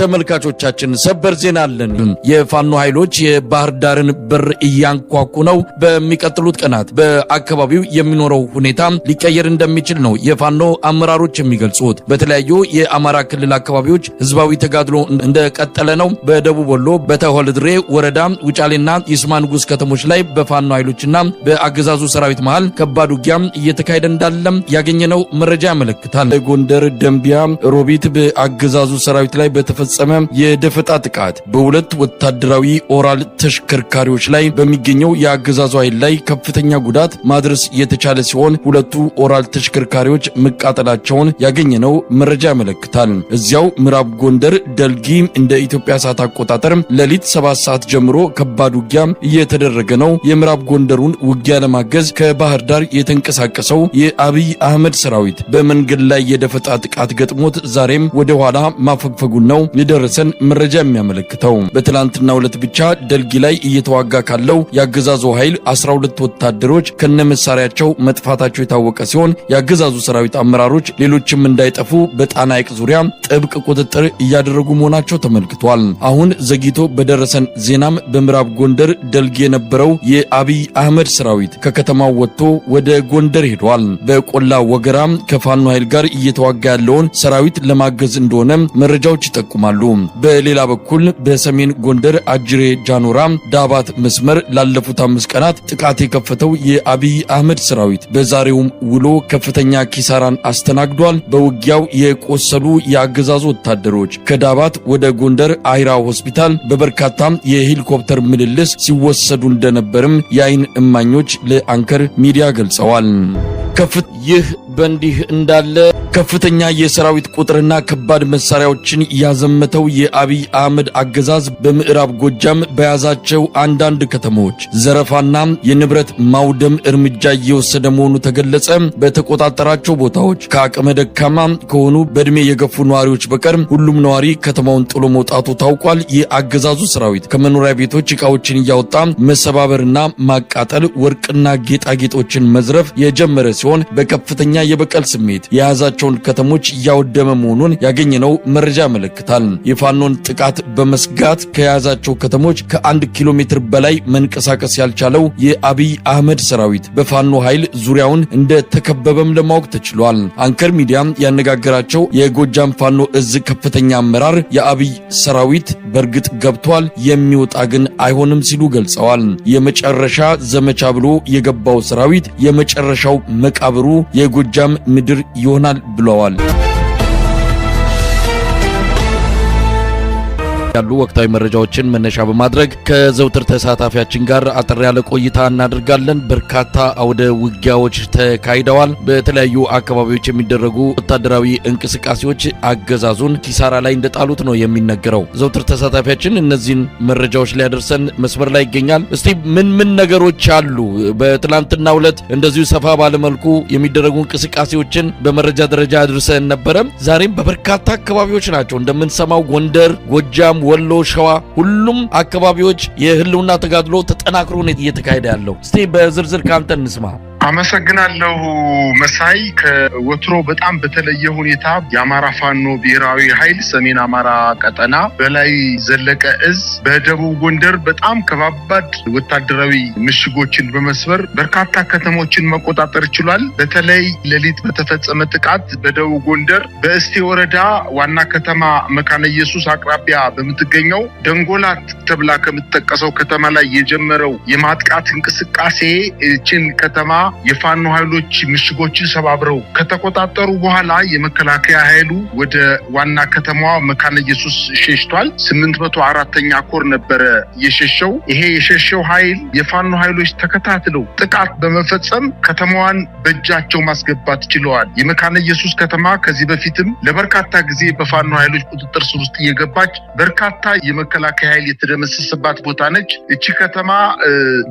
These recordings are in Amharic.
ተመልካቾቻችን ሰበር ዜና አለን። የፋኖ ኃይሎች የባህር ዳርን በር እያንኳኩ ነው። በሚቀጥሉት ቀናት በአካባቢው የሚኖረው ሁኔታ ሊቀየር እንደሚችል ነው የፋኖ አመራሮች የሚገልጹት። በተለያዩ የአማራ ክልል አካባቢዎች ህዝባዊ ተጋድሎ እንደቀጠለ ነው። በደቡብ ወሎ በተሆልድሬ ወረዳ ውጫሌና ይስማንጉስ ከተሞች ላይ በፋኖ ኃይሎችና በአገዛዙ ሰራዊት መሃል ከባድ ውጊያ እየተካሄደ እንዳለም ያገኘነው መረጃ ያመለክታል። ጎንደር ደንቢያ ሮቢት በአገዛዙ ሰራዊት ላይ በተፈጸመ የደፈጣ ጥቃት በሁለት ወታደራዊ ኦራል ተሽከርካሪዎች ላይ በሚገኘው የአገዛዙ ኃይል ላይ ከፍተኛ ጉዳት ማድረስ የተቻለ ሲሆን ሁለቱ ኦራል ተሽከርካሪዎች መቃጠላቸውን ያገኘነው መረጃ ያመለክታል። እዚያው ምዕራብ ጎንደር ደልጊ እንደ ኢትዮጵያ ሰዓት አቆጣጠር ሌሊት 7 ሰዓት ጀምሮ ከባድ ውጊያ እየተደረገ ነው። የምዕራብ ጎንደሩን ውጊያ ለማገዝ ከባህር ዳር የተንቀሳቀሰው የአብይ አህመድ ሰራዊት በመንገድ ላይ የደፈጣ ጥቃት ገጥሞት ዛሬም ወደ ኋላ ማፈግፈጉን ነው የደረሰን መረጃ የሚያመለክተው። በትላንትናው ዕለት ብቻ ደልጊ ላይ እየተዋጋ ካለው ያገዛዙ ኃይል 12 ወታደሮች ከነመሳሪያቸው መጥፋታቸው የታወቀ ሲሆን ያገዛዙ ሰራዊት አመራሮች ሌሎችም እንዳይጠፉ በጣና ሐይቅ ዙሪያ ጥብቅ ቁጥጥር እያደረጉ መሆናቸው ተመልክቷል። አሁን ዘግይቶ በደረሰን ዜናም በምዕራብ ጎንደር ደልጊ የነበረው የአብይ አህመድ ሰራዊት ከከተማው ወጥቶ ወደ ጎንደር ሄዷል። በቆላ ወገራ ከፋኖ ኃይል ጋር እየተዋጋ ያለውን ሰራዊት ለማገዝ እንደሆነ መረጃዎች ይጠቁማሉ። በሌላ በኩል በሰሜን ጎንደር አጅሬ ጃኖራ ዳባት መስመር ላለፉት 5 ቀናት ጥቃት የከፈተው የአብይ አህመድ ሰራዊት በዛሬው ውሎ ከፍተኛ ኪሳራን አስተናግዷል። በውጊያው የቆሰሉ የአገዛዙ ወታደሮች ከዳባት ወደ ጎንደር አይራ ሆስፒታል በበርካታ የሄሊኮፕተር ምልልስ ሲወሰዱ እንደነበርም የአይን እማኞች ለአንከር ሚዲያ ገልጸዋል። ይህ በእንዲህ እንዳለ ከፍተኛ የሰራዊት ቁጥርና ከባድ መሳሪያዎችን ያዘመተው የአብይ አህመድ አገዛዝ በምዕራብ ጎጃም በያዛቸው አንዳንድ ከተሞች ዘረፋና የንብረት ማውደም እርምጃ እየወሰደ መሆኑ ተገለጸ። በተቆጣጠራቸው ቦታዎች ከአቅመ ደካማ ከሆኑ በእድሜ የገፉ ነዋሪዎች በቀር ሁሉም ነዋሪ ከተማውን ጥሎ መውጣቱ ታውቋል። የአገዛዙ ሰራዊት ከመኖሪያ ቤቶች ዕቃዎችን እያወጣ መሰባበርና ማቃጠል፣ ወርቅና ጌጣጌጦችን መዝረፍ የጀመረ ሲሆን በከፍተኛ የበቀል ስሜት የያዛቸውን ከተሞች እያወደመ መሆኑን ያገኘነው መረጃ ያመለክታል። የፋኖን ጥቃት በመስጋት ከያዛቸው ከተሞች ከ1 ኪሎ ሜትር በላይ መንቀሳቀስ ያልቻለው የአብይ አህመድ ሰራዊት በፋኖ ኃይል ዙሪያውን እንደተከበበም ለማወቅ ተችሏል። አንከር ሚዲያ ያነጋገራቸው የጎጃም ፋኖ እዝ ከፍተኛ አመራር የአብይ ሰራዊት በእርግጥ ገብቷል፣ የሚወጣ ግን አይሆንም ሲሉ ገልጸዋል። የመጨረሻ ዘመቻ ብሎ የገባው ሰራዊት የመጨረሻው መቃብሩ የጎጃም ምድር ይሆናል ብለዋል። ያሉ ወቅታዊ መረጃዎችን መነሻ በማድረግ ከዘውትር ተሳታፊያችን ጋር አጥር ያለ ቆይታ እናደርጋለን። በርካታ አውደ ውጊያዎች ተካሂደዋል። በተለያዩ አካባቢዎች የሚደረጉ ወታደራዊ እንቅስቃሴዎች አገዛዙን ኪሳራ ላይ እንደጣሉት ነው የሚነገረው። ዘውትር ተሳታፊያችን እነዚህን መረጃዎች ሊያደርሰን መስመር ላይ ይገኛል። እስቲ ምን ነገሮች አሉ? በትላንትናው ዕለት እንደዚሁ ሰፋ ባለ መልኩ የሚደረጉ እንቅስቃሴዎችን በመረጃ ደረጃ አድርሰን ነበረ። ዛሬም በበርካታ አካባቢዎች ናቸው እንደምንሰማው ጎንደር፣ ጎጃም፣ ወሎ፣ ሸዋ ሁሉም አካባቢዎች የህልውና ተጋድሎ ተጠናክሮ ነው እየተካሄደ ያለው። እስቲ በዝርዝር ካንተ እንስማ። አመሰግናለሁ መሳይ። ከወትሮ በጣም በተለየ ሁኔታ የአማራ ፋኖ ብሔራዊ ኃይል ሰሜን አማራ ቀጠና በላይ ዘለቀ እዝ በደቡብ ጎንደር በጣም ከባባድ ወታደራዊ ምሽጎችን በመስበር በርካታ ከተሞችን መቆጣጠር ችሏል። በተለይ ሌሊት በተፈጸመ ጥቃት በደቡብ ጎንደር በእስቴ ወረዳ ዋና ከተማ መካነ ኢየሱስ አቅራቢያ በምትገኘው ደንጎላት ተብላ ከምትጠቀሰው ከተማ ላይ የጀመረው የማጥቃት እንቅስቃሴ እችን ከተማ የፋኖ ኃይሎች ምሽጎችን ሰባብረው ከተቆጣጠሩ በኋላ የመከላከያ ኃይሉ ወደ ዋና ከተማዋ መካነ ኢየሱስ ሸሽቷል። 804ኛ ኮር ነበረ የሸሸው። ይሄ የሸሸው ኃይል የፋኖ ኃይሎች ተከታትለው ጥቃት በመፈጸም ከተማዋን በእጃቸው ማስገባት ችለዋል። የመካነ ኢየሱስ ከተማ ከዚህ በፊትም ለበርካታ ጊዜ በፋኖ ኃይሎች ቁጥጥር ስር ውስጥ እየገባች በርካታ የመከላከያ ኃይል የተደመሰሰባት ቦታ ነች። እቺ ከተማ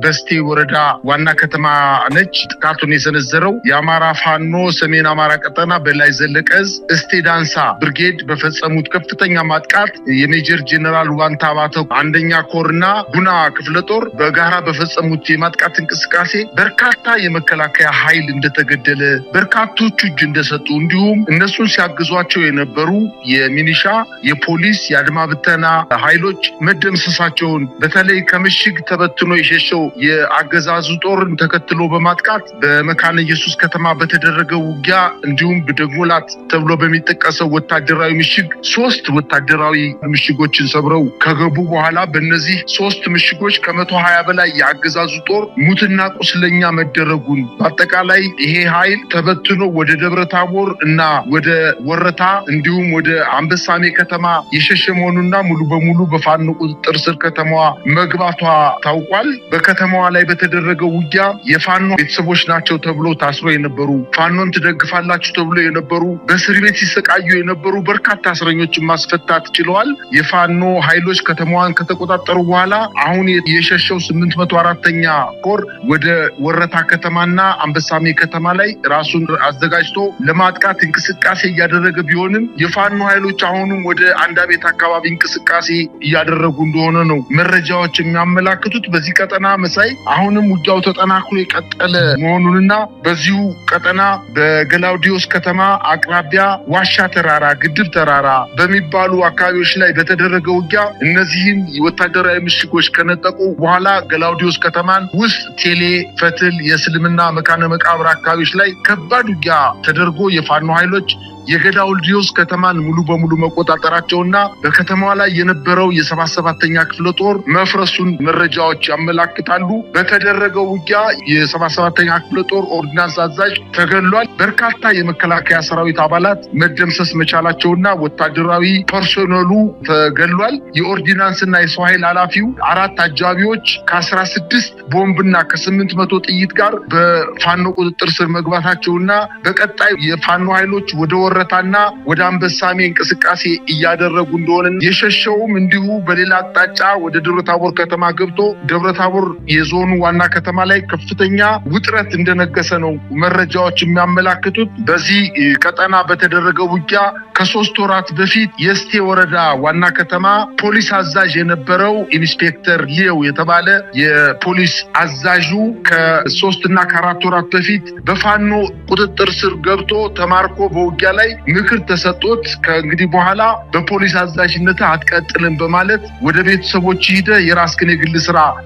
በስቴ ወረዳ ዋና ከተማ ነች። ጥቃቱን የሰነዘረው የአማራ ፋኖ ሰሜን አማራ ቀጠና በላይ ዘለቀ ዕዝ እስቴ ዳንሳ ብርጌድ በፈጸሙት ከፍተኛ ማጥቃት የሜጀር ጄኔራል ዋንታ ባተው አንደኛ ኮርና ጉና ክፍለ ጦር በጋራ በፈጸሙት የማጥቃት እንቅስቃሴ በርካታ የመከላከያ ኃይል እንደተገደለ በርካቶቹ እጅ እንደሰጡ እንዲሁም እነሱን ሲያግዟቸው የነበሩ የሚኒሻ የፖሊስ የአድማ ብተና ኃይሎች መደምሰሳቸውን በተለይ ከምሽግ ተበትኖ የሸሸው የአገዛዙ ጦርን ተከትሎ በማጥቃት በመካነ ኢየሱስ ከተማ በተደረገው ውጊያ እንዲሁም በደጎላት ተብሎ በሚጠቀሰው ወታደራዊ ምሽግ 3 ወታደራዊ ምሽጎችን ሰብረው ከገቡ በኋላ በእነዚህ 3 ምሽጎች ከ120 በላይ የአገዛዙ ጦር ሙትና ቁስለኛ መደረጉን በአጠቃላይ ይሄ ኃይል ተበትኖ ወደ ደብረታቦር እና ወደ ወረታ እንዲሁም ወደ አንበሳሜ ከተማ የሸሸ መሆኑና ሙሉ በሙሉ በፋኖ ቁጥጥር ስር ከተማዋ መግባቷ ታውቋል። በከተማዋ ላይ በተደረገው ውጊያ የፋኖ ቤተሰቦች ናቸው ተብሎ ታስሮ የነበሩ ፋኖን ትደግፋላችሁ ተብሎ የነበሩ በእስር ቤት ሲሰቃዩ የነበሩ በርካታ እስረኞችን ማስፈታት ችለዋል። የፋኖ ኃይሎች ከተማዋን ከተቆጣጠሩ በኋላ አሁን የሸሸው 804ኛ ኮር ወደ ወረታ ከተማና አንበሳሜ ከተማ ላይ ራሱን አዘጋጅቶ ለማጥቃት እንቅስቃሴ እያደረገ ቢሆንም የፋኖ ኃይሎች አሁንም ወደ አንዳቤት አካባቢ እንቅስቃሴ እያደረጉ እንደሆነ ነው መረጃዎች የሚያመላክቱት። በዚህ ቀጠና መሳይ አሁንም ውጊያው ተጠናክሮ የቀጠለ መሆኑንና በዚሁ ቀጠና በገላውዲዮስ ከተማ አቅራቢያ ዋሻ ተራራ፣ ግድብ ተራራ በሚባሉ አካባቢዎች ላይ በተደረገ ውጊያ እነዚህን ወታደራዊ ምሽጎች ከነጠቁ በኋላ ገላውዲዮስ ከተማን ውስጥ ቴሌ፣ ፈትል፣ የእስልምና መካነ መቃብር አካባቢዎች ላይ ከባድ ውጊያ ተደርጎ የፋኖ ኃይሎች የገላውዲዮስ ከተማን ሙሉ በሙሉ መቆጣጠራቸውና በከተማዋ ላይ የነበረው የ77ኛ ክፍለ ጦር መፍረሱን መረጃዎች ያመላክታሉ። በተደረገው ውጊያ የ77ኛ ክፍለ ጦር ኦርዲናንስ አዛዥ ተገድሏል። በርካታ የመከላከያ ሰራዊት አባላት መደምሰስ መቻላቸውና ወታደራዊ ፐርሶኔሉ ተገድሏል። የኦርዲናንስና የሰው ኃይል ኃላፊው 4 አጃቢዎች ከ16 ቦምብና ከ800 ጥይት ጋር በፋኖ ቁጥጥር ስር መግባታቸውና በቀጣይ የፋኖ ኃይሎች ወደ ወረታና ወደ አንበሳሜ እንቅስቃሴ እያደረጉ እንደሆነ የሸሸውም እንዲሁ በሌላ አቅጣጫ ወደ ደብረታቦር ከተማ ገብቶ ደብረታቦር የዞኑ ዋና ከተማ ላይ ከፍተኛ ውጥረት እንደነገሰ ነው መረጃዎች የሚያመላክቱት። በዚህ ቀጠና በተደረገው ውጊያ ከ3 ወራት በፊት የእስቴ ወረዳ ዋና ከተማ ፖሊስ አዛዥ የነበረው ኢንስፔክተር ሊየው የተባለ የፖሊስ አዛዡ ከ3 እና ከ4 ወራት በፊት በፋኖ ቁጥጥር ስር ገብቶ ተማርኮ በውጊያ ላይ ምክር ተሰጥቶት ከእንግዲህ በኋላ በፖሊስ አዛዥነት አትቀጥልም በማለት ወደ ቤተሰቦች ሄደ የራስህን የግል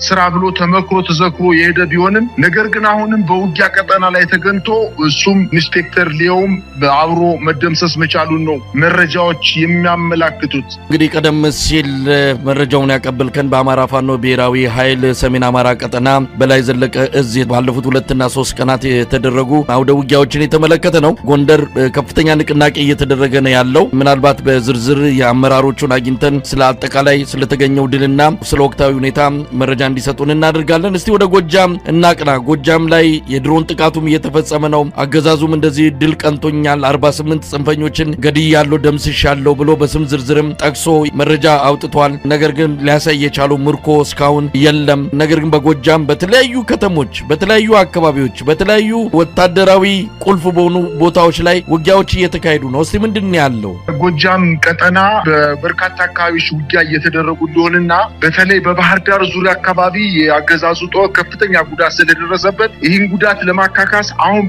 ስራ ብሎ ተመክሮ ተዘክሮ የሄደ ቢሆንም ነገር ግን አሁንም በውጊያ ቀጠና ላይ ተገንቶ እሱም ኢንስፔክተር ሊየውም አብሮ መደምሰስ መቻሉን ነው መረጃዎች የሚያመላክቱት። እንግዲህ ቀደም ሲል መረጃውን ያቀበልከን በአማራ ፋኖ ብሔራዊ ኃይል ሰሜን አማራ ቀጠና በላይ ዘለቀ ዕዝ ባለፉት 2 እና 3 ቀናት የተደረጉ አውደ ውጊያዎችን የተመለከተ ነው። ጎንደር ከፍተኛ ንቅናቄ እየተደረገ ነው ያለው። ምናልባት በዝርዝር የአመራሮቹን አግኝተን ስለ አጠቃላይ ስለተገኘው ድልና ስለ ወቅታዊ ሁኔታ መረጃ እንዲሰጡን እናደርጋለን። እስቲ ወደ ጎጃም እናቅና። ጎጃም ላይ የድሮን ጥቃቱም እየተፈጸመ ነው። አገዛዙም እንደዚህ ድል ቀንቶኛል 48 ጽንፈኞችን ገድያለሁ ደምስሻለሁ ብሎ በስም ዝርዝርም ጠቅሶ መረጃ አውጥቷል። ነገር ግን ሊያሳይ የቻለው ምርኮ እስካሁን የለም። ነገር ግን በጎጃም በተለያዩ ከተሞች፣ በተለያዩ አካባቢዎች፣ በተለያዩ ወታደራዊ ቁልፍ በሆኑ ቦታዎች ላይ ውጊያዎች እየተካሄዱ ነው። እስቲ ምንድን ነው ያለው? ጎጃም ቀጠና በበርካታ አካባቢዎች ውጊያ እየተደረጉ እንደሆነና በተለይ በባህር ዳር ዙሪያ አካባቢ የአገዛዙ ጦር ከፍተኛ ጉዳት ስለደረሰበት ይህን ጉዳት ለማካካስ አሁን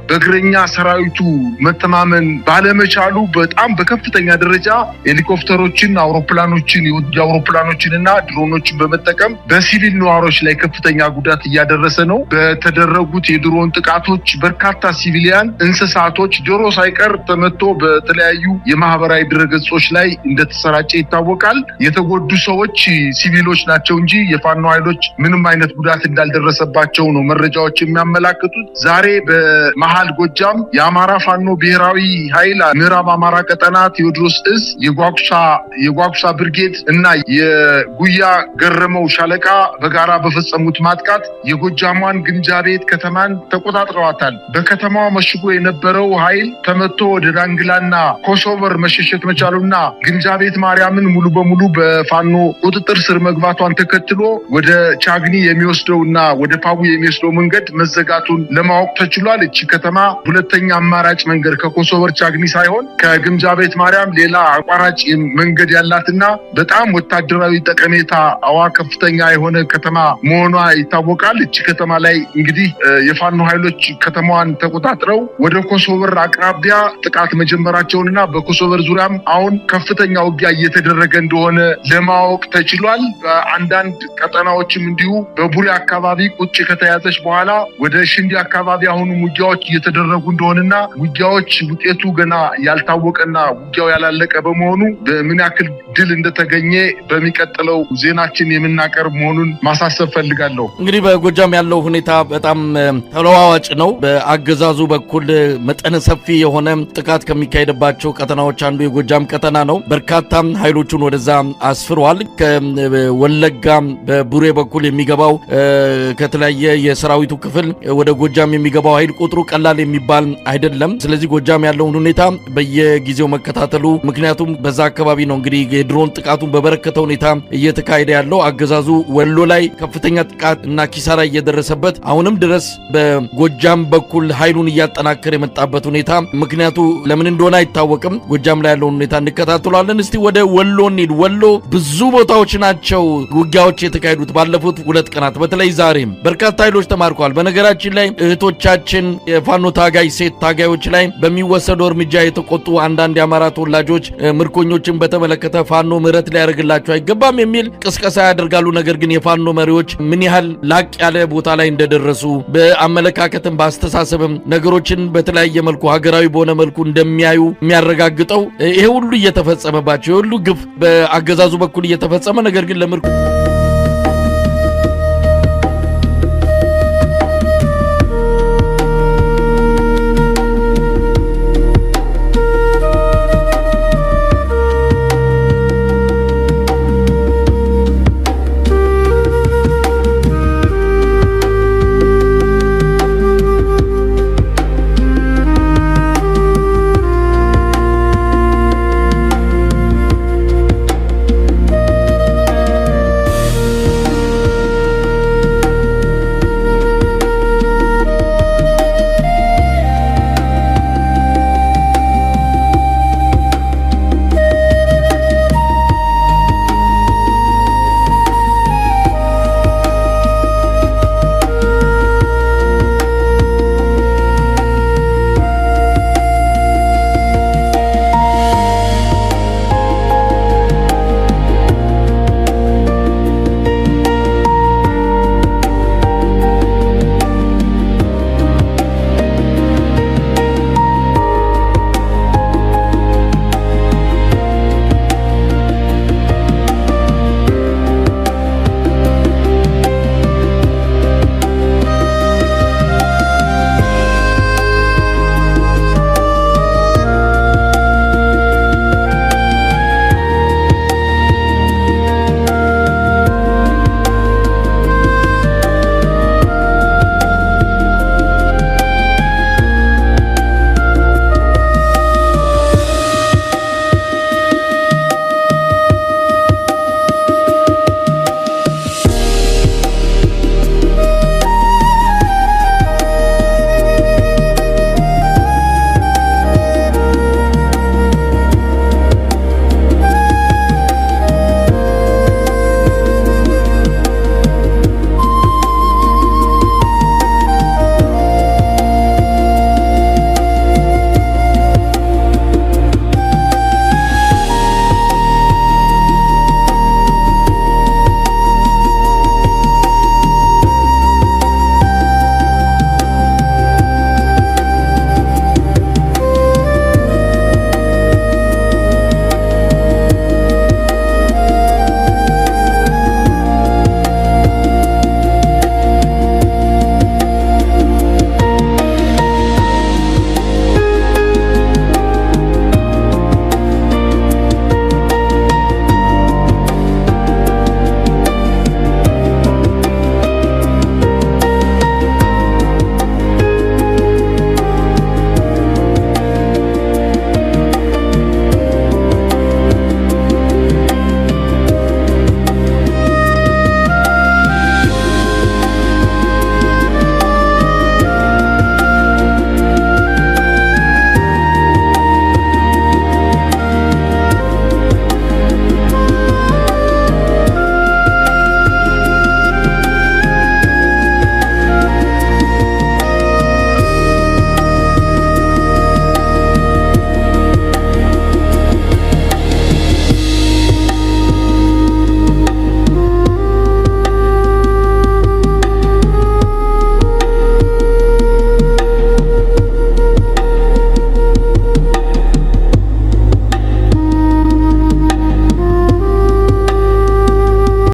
በእግረኛ ሰራዊቱ መተማመን ባለመቻሉ በጣም በከፍተኛ ደረጃ ሄሊኮፕተሮችን፣ አውሮፕላኖችን እና ድሮኖችን በመጠቀም በሲቪል ነዋሪዎች ላይ ከፍተኛ ጉዳት እያደረሰ ነው። በተደረጉት የድሮን ጥቃቶች በርካታ ሲቪሊያን እንስሳቶች ዶሮ ሳይቀር ተመቶ በተለያዩ የማህበራዊ ድረገጾች ላይ እንደተሰራጨ ይታወቃል። የተጎዱ ሰዎች ሲቪሎች ናቸው እንጂ የፋኖ ኃይሎች ምንም አይነት ጉዳት እንዳልደረሰባቸው ነው መረጃዎች የሚያመላክቱት። ዛሬ በመሃል ጎጃም የአማራ ፋኖ ብሔራዊ ኃይል ምዕራብ አማራ ቀጠና ቴዎድሮስ ዕዝ የጓጉሳ ብርጌድ እና የጉያ ገረመው ሻለቃ በጋራ በፈጸሙት ማጥቃት የጎጃሟን ግምጃ ቤት ከተማን ተቆጣጥረዋታል። በከተማዋ መሽጎ የነበረው ኃይል ተመቶ ወደ ዳንግላና ኮሶቨር መሸሸት መቻሉና ግምጃ ቤት ማርያምን ሙሉ በሙሉ በፋኖ ቁጥጥር ስር መግባቷን ተከትሎ ወደ ቻግኒ የሚወስደውና ወደ ፓቡ የሚወስደው መንገድ መዘጋቱን ለማወቅ ተችሏል። እቺ ከተማ ሁለተኛ አማራጭ መንገድ ከኮሶቨር ቻግኒ ሳይሆን ከግምጃ ቤት ማርያም ሌላ አቋራጭ መንገድ ያላትና በጣም ወታደራዊ ጠቀሜታ ከፍተኛ የሆነ ከተማ መሆኗ ይታወቃል። እቺ ከተማ ላይ እንግዲህ የፋኖ ኃይሎች ከተማዋን ተቆጣጥረው ወደ ኮሶቨር አቅራቢያ ጥቃት መጀመራቸውንና በኮሶቨር ዙሪያም አሁን ከፍተኛ ውጊያ እየተደረገ እንደሆነ ለማወቅ ተችሏል። በአንዳንድ ቀጠናዎችም እንዲሁ በቡሬ አካባቢ ቁጭ ከተያዘች በኋላ ወደ ሽንዲ አካባቢ አሁንም ውጊያዎች እየተደረጉ እንደሆነና ውጊያዎች ውጤቱ ገና ያልታወቀና ውጊያው ያላለቀ በመሆኑ በምን ያክል ድል እንደተገኘ በሚቀጥለው ዜናችን የምናቀርብ መሆኑን ማሳሰብ ፈልጋለሁ። እንግዲህ በጎጃም ያለው ሁኔታ በጣም ተለዋዋጭ ነው። በአገዛዙ በኩል መጠነ ሰፊ የሆነ ጥቃት ከሚካሄድባቸው ቀጠናዎች አንዱ የጎጃም ቀጠና ነው። በርካታ ኃይሎቹን ወደዛ አስፍሯል። ከወለጋ በቡሬ በኩል የሚገባው ከተለያየ የሰራዊቱ ክፍል ወደ ጎጃም የሚገባው ኃይል ቁጥሩ ቀላል የሚባል አይደለም። ስለዚህ ጎጃም ያለውን ሁኔታ በየጊዜው መከታተሉ፣ ምክንያቱም በዛ አካባቢ ነው እንግዲህ የድሮን ጥቃቱን በበረከተ ሁኔታ እየተካሄደ ያለው። አገዛዙ ወሎ ላይ ከፍተኛ ጥቃት እና ኪሳራ እየደረሰበት አሁንም ድረስ በጎጃም በኩል ኃይሉን እያጠናከረ የመጣበት ሁኔታ ምክንያቱ ለምን እንደሆነ አይታወቅም። ጎጃም ላይ ያለውን ሁኔታ እንከታተላለን። እስቲ ወደ ወሎ እንሂድ። ወሎ ብዙ ቦታዎች ናቸው ውጊያዎች የተካሄዱት ባለፉት 2 ቀናት። በተለይ ዛሬም በርካታ ኃይሎች ተማርከዋል። በነገራችን ላይ እህቶቻችን የፋኖ ታጋይ ሴት ታጋዮች ላይ በሚወሰደው እርምጃ የተቆጡ አንዳንድ የአማራ ተወላጆች ምርኮኞችን በተመለከተ ፋኖ ምህረት ሊያደርግላቸው አይገባም የሚል ቅስቀሳ ያደርጋሉ። ነገር ግን የፋኖ መሪዎች ምን ያህል ላቅ ያለ ቦታ ላይ እንደደረሱ በአመለካከትም በአስተሳሰብም ነገሮችን በተለያየ መልኩ ሀገራዊ በሆነ መልኩ እንደሚያዩ የሚያረጋግጠው ይሄ ሁሉ እየተፈጸመባቸው ሁሉ ግፍ በአገዛዙ በኩል እየተፈጸመ ነገር ግን